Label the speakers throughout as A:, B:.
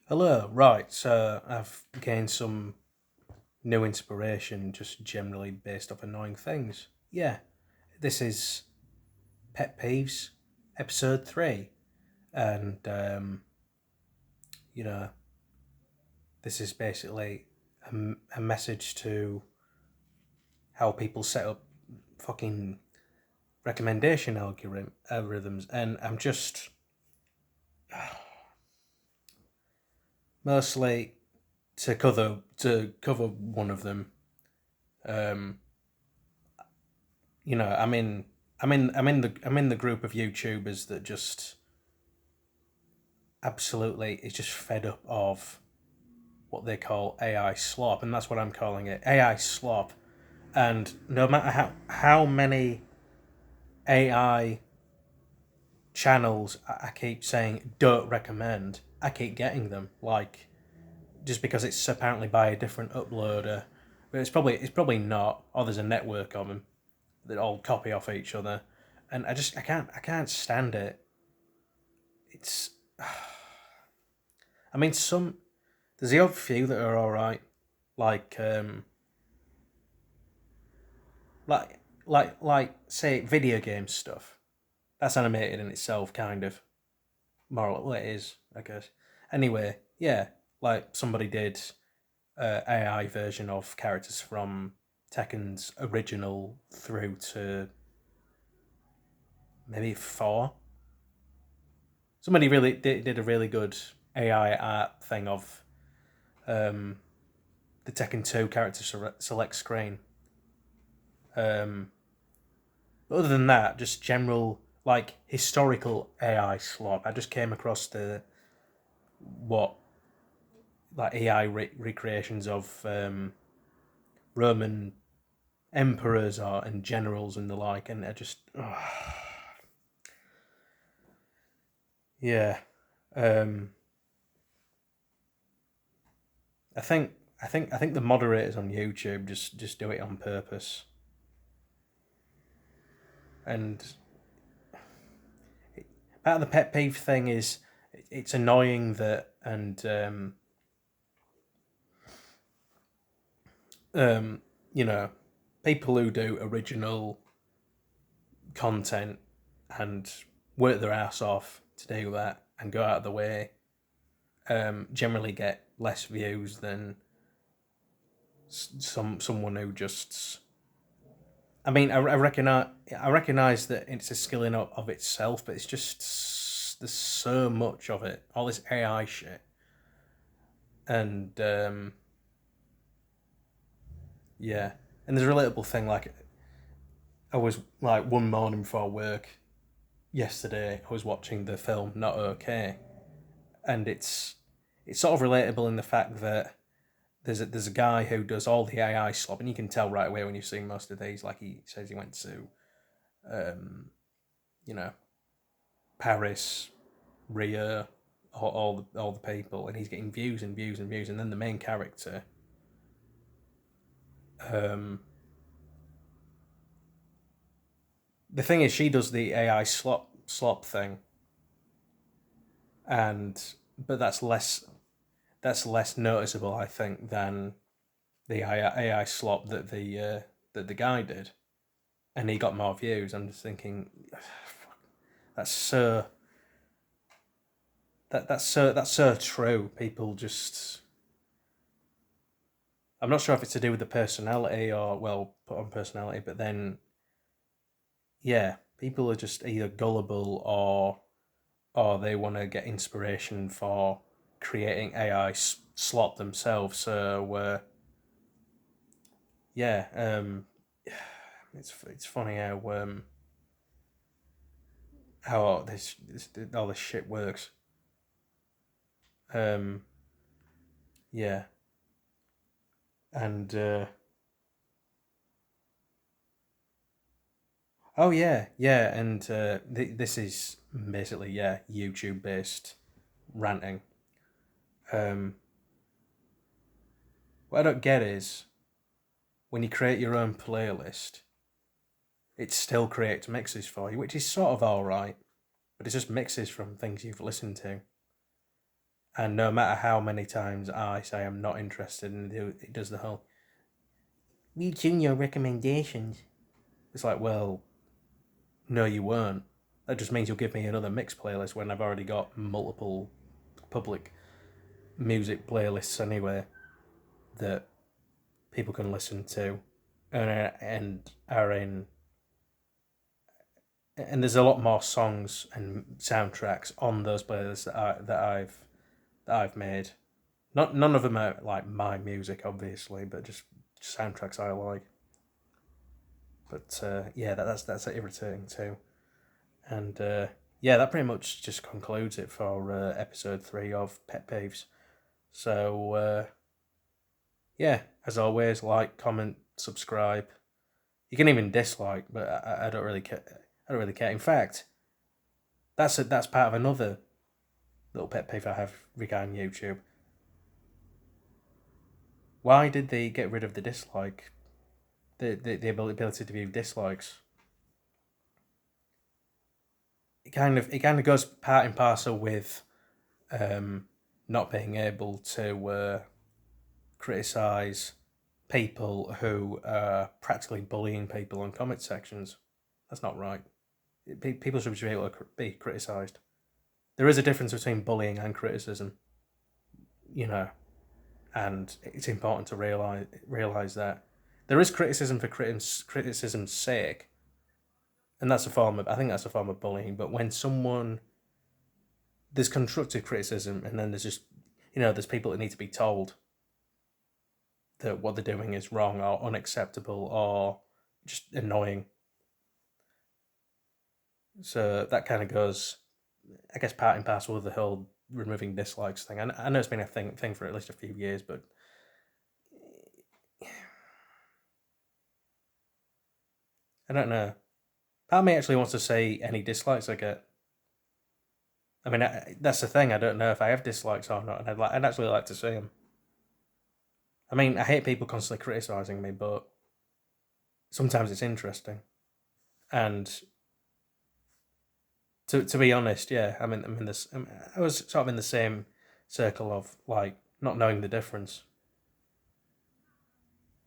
A: Hello, right, so I've gained some new inspiration just generally based off annoying things. Yeah, this is Pet Peeves, episode 3. And, you know, this is basically a message to how people set up fucking recommendation algorithms. And I'm just mostly to cover one of them. Um, I'm in the group of YouTubers that just absolutely is just fed up of what they call AI slop, and that's what I'm calling it, AI slop. And no matter how many AI channels I keep saying don't recommend, I keep getting them. Like just because it's apparently by a different uploader, but it's probably not. Or there's a network of them that all copy off each other, and I can't stand it. It's I mean, there's the odd few that are all right, like like say video game stuff. That's animated in itself, kind of. Well, it is, I guess. Anyway, yeah, like somebody did AI version of characters from Tekken's original through to maybe 4. Somebody really did a really good AI art thing of um, the Tekken 2 character select screen. But other than that, just general like historical AI slop. I just came across the what like AI recreations of Roman emperors or and generals and the like, and I just yeah. Um, I think the moderators on YouTube just do it on purpose, and part of the pet peeve thing is it's annoying that and um, you know, people who do original content and work their ass off to do that and go out of the way generally get less views than someone who just. I mean, I recognize that it's a skill in of itself, but it's just there's so much of it, all this AI shit, and yeah, and there's a relatable thing like I was like one morning before work yesterday, I was watching the film Not Okay, and it's sort of relatable in the fact that there's a guy who does all the AI slop, and you can tell right away when you've seen most of these. Like he says, he went to, um, you know, Paris, Rio, all the people, and he's getting views and views and views, and then the main character, um, the thing is, she does the AI slop thing, and but that's less noticeable, I think, than the AI slop that the guy did, and he got more views. I'm just thinking, that's so that's so true. People just, I'm not sure if it's to do with the personality or well put on personality, but then yeah, people are just either gullible or they want to get inspiration for creating AI slop themselves. So yeah, it's funny how all this shit works. Um, yeah, and oh yeah, yeah, and this is basically yeah YouTube based ranting. Um, what I don't get is when you create your own playlist, it still creates mixes for you, which is sort of all right, but it's just mixes from things you've listened to. And no matter how many times I say I'm not interested, and it does the whole, you tune your recommendations. It's like, well, no, you weren't. That just means you'll give me another mix playlist when I've already got multiple public music playlists anyway that people can listen to, and are in. And there's a lot more songs and soundtracks on those playlists that I've made. Not none of them are like my music, obviously, but just soundtracks I like. But yeah, that's irritating too. And yeah, that pretty much just concludes it for episode 3 of Pet Peeves. So yeah, as always, like, comment, subscribe. You can even dislike, but I don't really care. I don't really care. In fact, that's part of another little pet peeve I have regarding YouTube. Why did they get rid of the dislike? The ability to view dislikes. It kind of goes part and parcel with not being able to criticize people who are practically bullying people on comment sections. That's not right. People should be able to be criticized. There is a difference between bullying and criticism, you know, and it's important to realize that there is criticism for criticism's sake, and I think that's a form of bullying. But when someone there's constructive criticism, and then there's just there's people that need to be told that what they're doing is wrong or unacceptable or just annoying. So that kind of goes, I guess, part and parcel with the whole removing dislikes thing. I know it's been a thing for at least a few years, but I don't know. Part of me actually wants to see any dislikes I get. I mean, that's the thing. I don't know if I have dislikes or not, and I'd actually like to see them. I mean, I hate people constantly criticizing me, but sometimes it's interesting. And to be honest, yeah, I'm in this. I was sort of in the same circle of like not knowing the difference,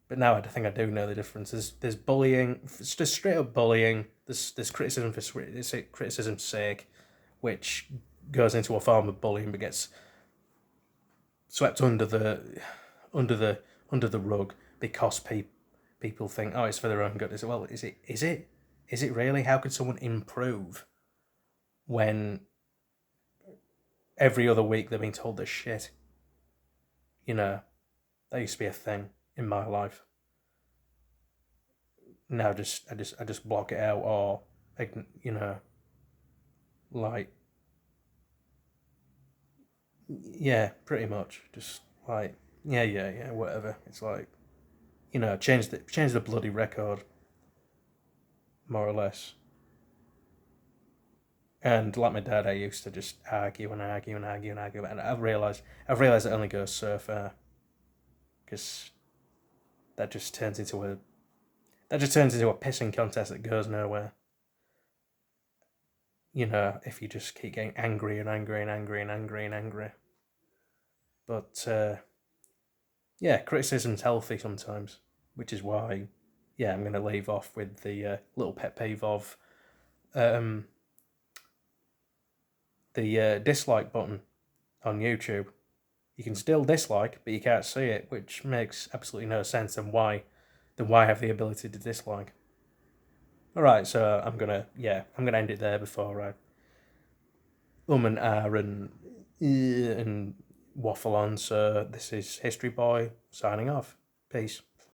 A: but now I think I do know the difference. There's bullying, it's just straight up bullying. There's criticism for criticism's sake, which goes into a form of bullying, but gets swept under the under the rug because people think, oh, it's for their own good. Well, is it? Is it really? How could someone improve when every other week they're being told this shit? You know, that used to be a thing in my life. Now I just block it out, or you know, like, yeah, pretty much just like, yeah, whatever. It's like, change the bloody record, more or less. And like my dad, I used to just argue and argue and argue and argue, and I've realized it only goes so far, because that just turns into a pissing contest that goes nowhere. If you just keep getting angry and angry and angry and angry and angry. But yeah, criticism's healthy sometimes, which is why, yeah, I'm going to leave off with the little pet peeve of um, the dislike button on YouTube. You can still dislike, but you can't see it, which makes absolutely no sense. And why have the ability to dislike? All right, so I'm gonna end it there before I and and waffle on. So this is History Boy signing off. Peace.